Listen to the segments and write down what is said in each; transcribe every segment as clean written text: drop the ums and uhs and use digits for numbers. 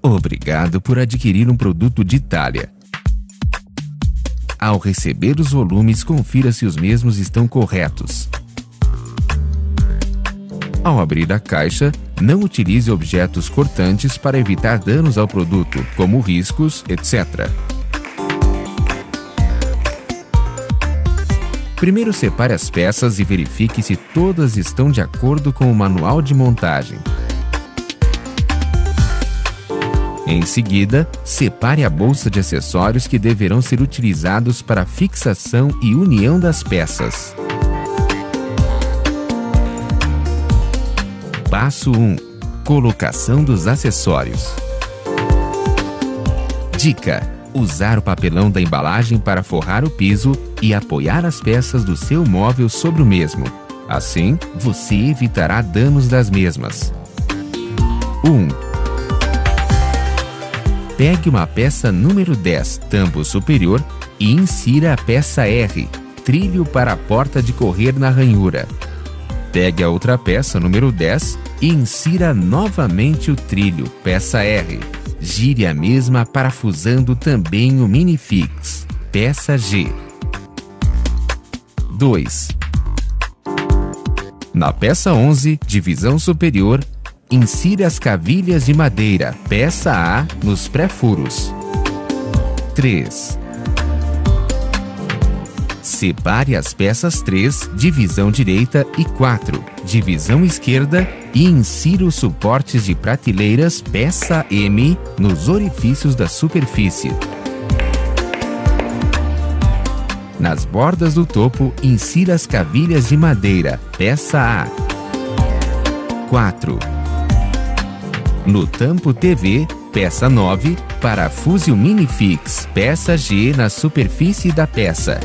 Obrigado por adquirir um produto de Itália. Ao receber os volumes, confira se os mesmos estão corretos. Ao abrir a caixa, não utilize objetos cortantes para evitar danos ao produto, como riscos, etc. Primeiro separe as peças e verifique se todas estão de acordo com o manual de montagem. Em seguida, separe a bolsa de acessórios que deverão ser utilizados para a fixação e união das peças. Passo 1. Colocação dos acessórios. Dica: usar o papelão da embalagem para forrar o piso e apoiar as peças do seu móvel sobre o mesmo. Assim, você evitará danos das mesmas. 1. Pegue uma peça número 10, tampo superior, e insira a peça R, trilho para a porta de correr na ranhura. Pegue a outra peça número 10 e insira novamente o trilho, peça R. Gire a mesma parafusando também o minifix, peça G. 2. Na peça 11, divisão superior, insira as cavilhas de madeira, peça A, nos pré-furos. 3. Separe as peças 3, divisão direita, e 4, divisão esquerda, e insira os suportes de prateleiras, peça M, nos orifícios da superfície. Nas bordas do topo, insira as cavilhas de madeira, peça A. 4. No tampo TV, peça 9, parafuse o minifix, peça G na superfície da peça.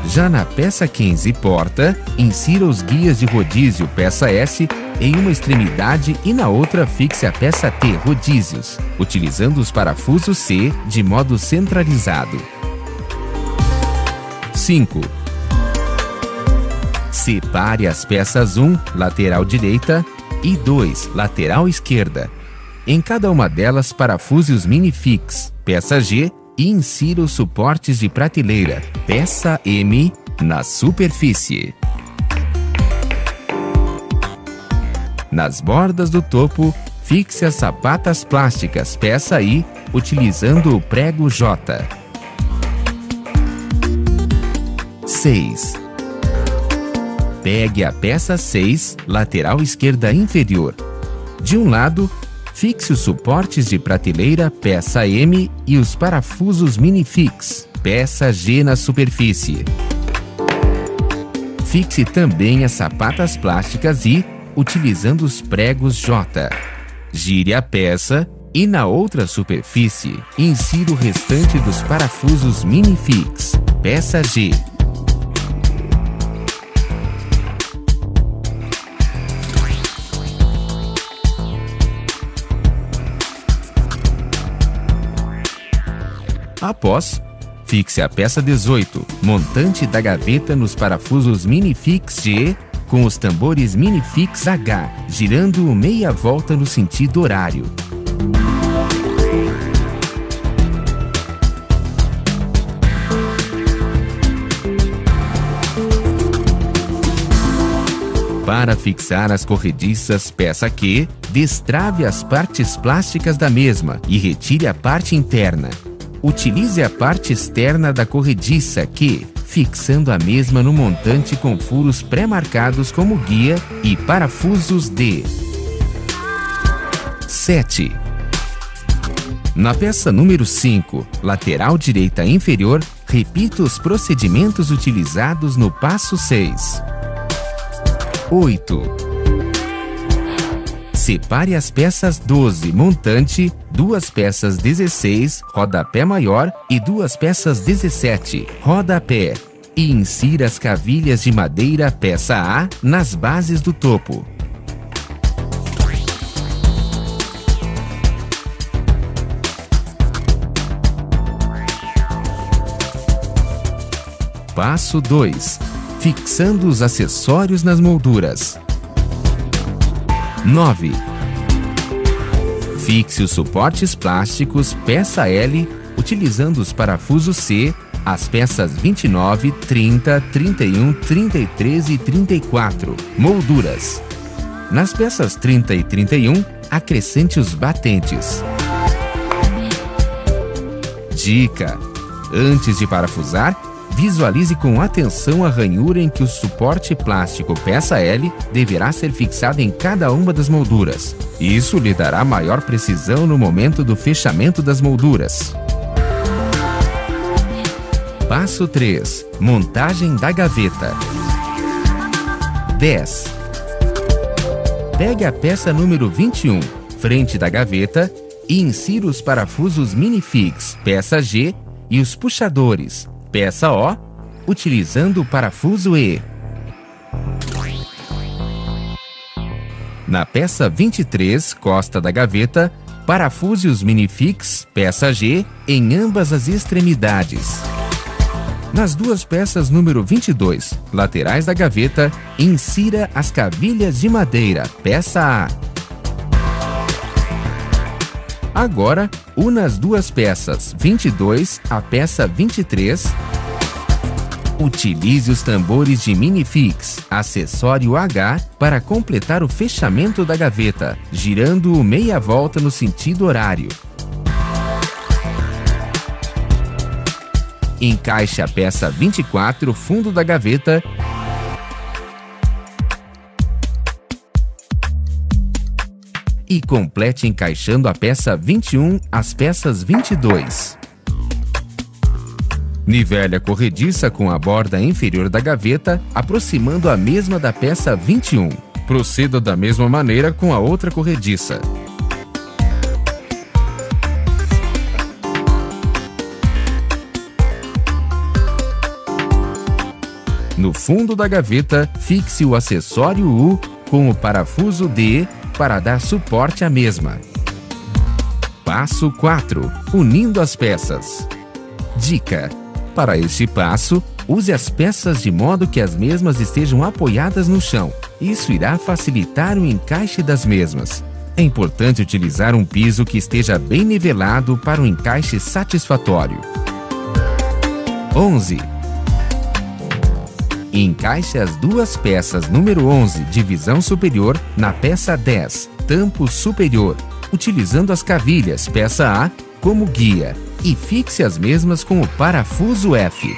Já na peça 15 porta, insira os guias de rodízio, peça S, em uma extremidade e na outra fixe a peça T, rodízios, utilizando os parafusos C de modo centralizado. 5. Separe as peças 1, lateral direita, e 2, lateral esquerda. Em cada uma delas, parafuse os minifix, peça G, e insira os suportes de prateleira, peça M, na superfície. Nas bordas do topo, fixe as sapatas plásticas, peça I, utilizando o prego J. 6. Pegue a peça 6, lateral esquerda inferior. De um lado, fixe os suportes de prateleira, peça M, e os parafusos minifix, peça G na superfície. Fixe também as sapatas plásticas I, utilizando os pregos J. Gire a peça e na outra superfície, insira o restante dos parafusos minifix, peça G. Após, fixe a peça 18, montante da gaveta nos parafusos minifix G, com os tambores minifix H, girando meia volta no sentido horário. Para fixar as corrediças peça Q, destrave as partes plásticas da mesma e retire a parte interna. Utilize a parte externa da corrediça Q, fixando a mesma no montante com furos pré-marcados como guia e parafusos D. 7. Na peça número 5, lateral direita inferior, repita os procedimentos utilizados no passo 6. 8. Separe as peças 12, montante, 2 peças 16, rodapé maior, e 2 peças 17, rodapé, e insira as cavilhas de madeira, peça A, nas bases do topo. Passo 2. Fixando os acessórios nas molduras. 9. Fixe os suportes plásticos peça L, utilizando os parafusos C, as peças 29, 30, 31, 33 e 34, molduras. Nas peças 30 e 31, acrescente os batentes. Dica: antes de parafusar, visualize com atenção a ranhura em que o suporte plástico peça L deverá ser fixado em cada uma das molduras. Isso lhe dará maior precisão no momento do fechamento das molduras. Passo 3. Montagem da gaveta. 10. Pegue a peça número 21, frente da gaveta, e insira os parafusos minifix, peça G, e os puxadores, peça O, utilizando o parafuso E. Na peça 23, costa da gaveta, parafuse os minifix, peça G, em ambas as extremidades. Nas duas peças número 22, laterais da gaveta, insira as cavilhas de madeira, peça A. Agora, una as duas peças 22 à peça 23. Utilize os tambores de minifix, acessório H, para completar o fechamento da gaveta, girando-o meia volta no sentido horário. Encaixe a peça 24, fundo da gaveta, e complete encaixando a peça 21 às peças 22. Nivele a corrediça com a borda inferior da gaveta, aproximando a mesma da peça 21. Proceda da mesma maneira com a outra corrediça. No fundo da gaveta, fixe o acessório U com o parafuso D para dar suporte à mesma. Passo 4. Unindo as peças. Dica: para este passo, use as peças de modo que as mesmas estejam apoiadas no chão. Isso irá facilitar o encaixe das mesmas. É importante utilizar um piso que esteja bem nivelado para um encaixe satisfatório. 11. Encaixe as duas peças número 11, divisão superior, na peça 10, tampo superior, utilizando as cavilhas, peça A, como guia, e fixe as mesmas com o parafuso F.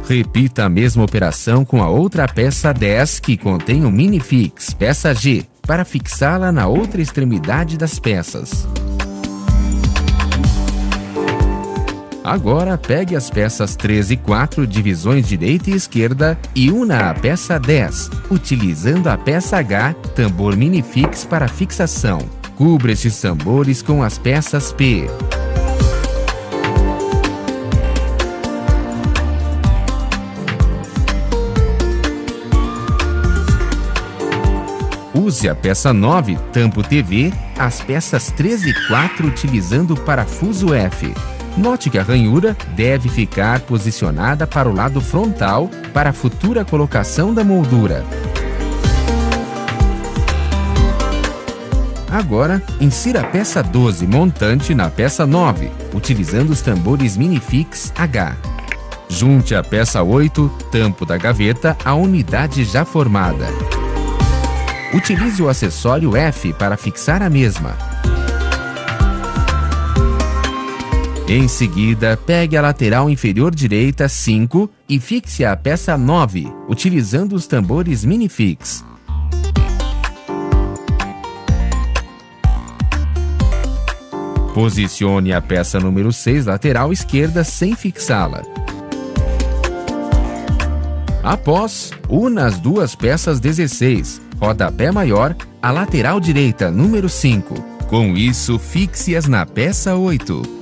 Repita a mesma operação com a outra peça 10 que contém o minifix, peça G, para fixá-la na outra extremidade das peças. Agora pegue as peças 3 e 4, divisões direita e esquerda, e una a peça 10, utilizando a peça H, tambor minifix para fixação. Cubra esses tambores com as peças P. Use a peça 9, tampo TV, as peças 3 e 4 utilizando o parafuso F. Note que a ranhura deve ficar posicionada para o lado frontal para a futura colocação da moldura. Agora, insira a peça 12 montante na peça 9, utilizando os tambores minifix H. Junte a peça 8, tampo da gaveta, à unidade já formada. Utilize o acessório F para fixar a mesma. Em seguida, pegue a lateral inferior direita 5 e fixe a peça 9, utilizando os tambores minifix. Posicione a peça número 6 lateral esquerda sem fixá-la. Após, una as duas peças 16, rodapé maior, a lateral direita número 5. Com isso, fixe-as na peça 8.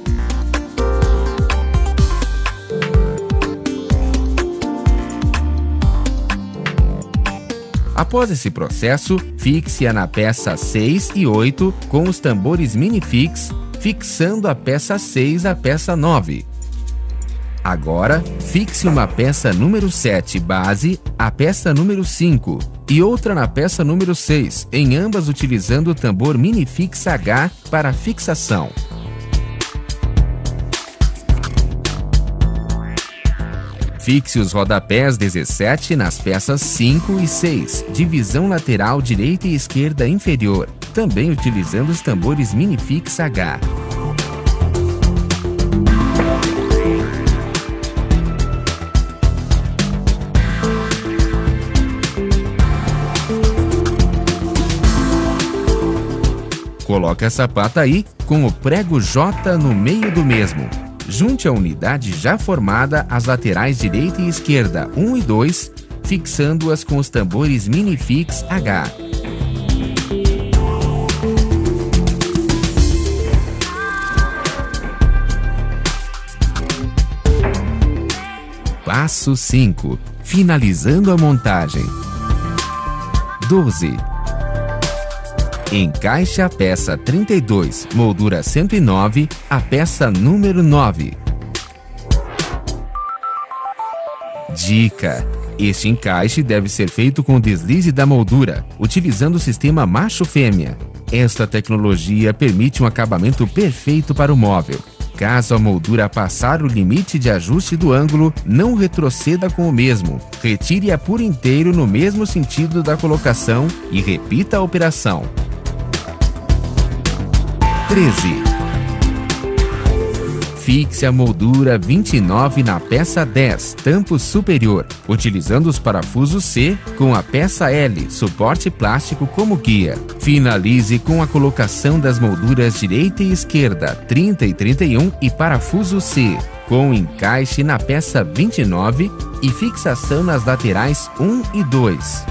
Após esse processo, fixe-a na peça 6 e 8 com os tambores minifix, fixando a peça 6 à peça 9. Agora, fixe uma peça número 7 base à peça número 5 e outra na peça número 6, em ambas utilizando o tambor Minifix H para fixação. Fixe os rodapés 17 nas peças 5 e 6, divisão lateral direita e esquerda inferior, também utilizando os tambores Minifix H. Coloque a sapata aí com o prego J no meio do mesmo. Junte a unidade já formada às laterais direita e esquerda 1 e 2, fixando-as com os tambores Minifix H. Passo 5. Finalizando a montagem. 12. Encaixe a peça 32, moldura 109, a peça número 9. Dica: este encaixe deve ser feito com deslize da moldura, utilizando o sistema macho-fêmea. Esta tecnologia permite um acabamento perfeito para o móvel. Caso a moldura passar o limite de ajuste do ângulo, não retroceda com o mesmo. Retire-a por inteiro no mesmo sentido da colocação e repita a operação. 13. Fixe a moldura 29 na peça 10, tampo superior, utilizando os parafusos C com a peça L, suporte plástico como guia. Finalize com a colocação das molduras direita e esquerda, 30 e 31 e parafuso C, com encaixe na peça 29 e fixação nas laterais 1 e 2.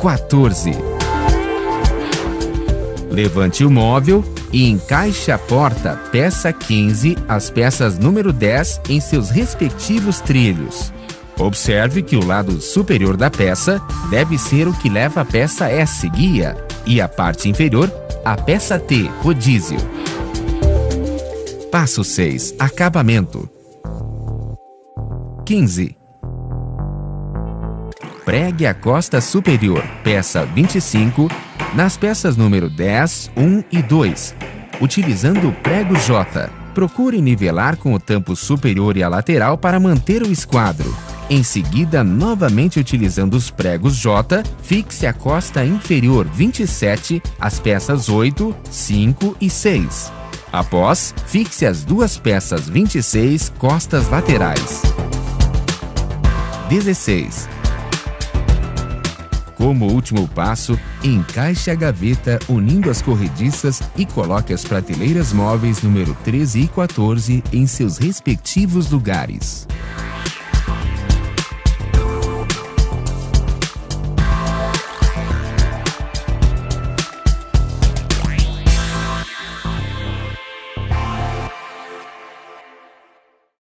14. Levante o móvel e encaixe a porta peça 15, as peças número 10 em seus respectivos trilhos. Observe que o lado superior da peça deve ser o que leva a peça S, guia, e a parte inferior, a peça T, rodízio. Passo 6. Acabamento. 15. Pregue a costa superior, peça 25, nas peças número 10, 1 e 2, utilizando o prego J. Procure nivelar com o tampo superior e a lateral para manter o esquadro. Em seguida, novamente utilizando os pregos J, fixe a costa inferior 27, as peças 8, 5 e 6. Após, fixe as duas peças 26, costas laterais. 16. Como último passo, encaixe a gaveta unindo as corrediças e coloque as prateleiras móveis número 13 e 14 em seus respectivos lugares.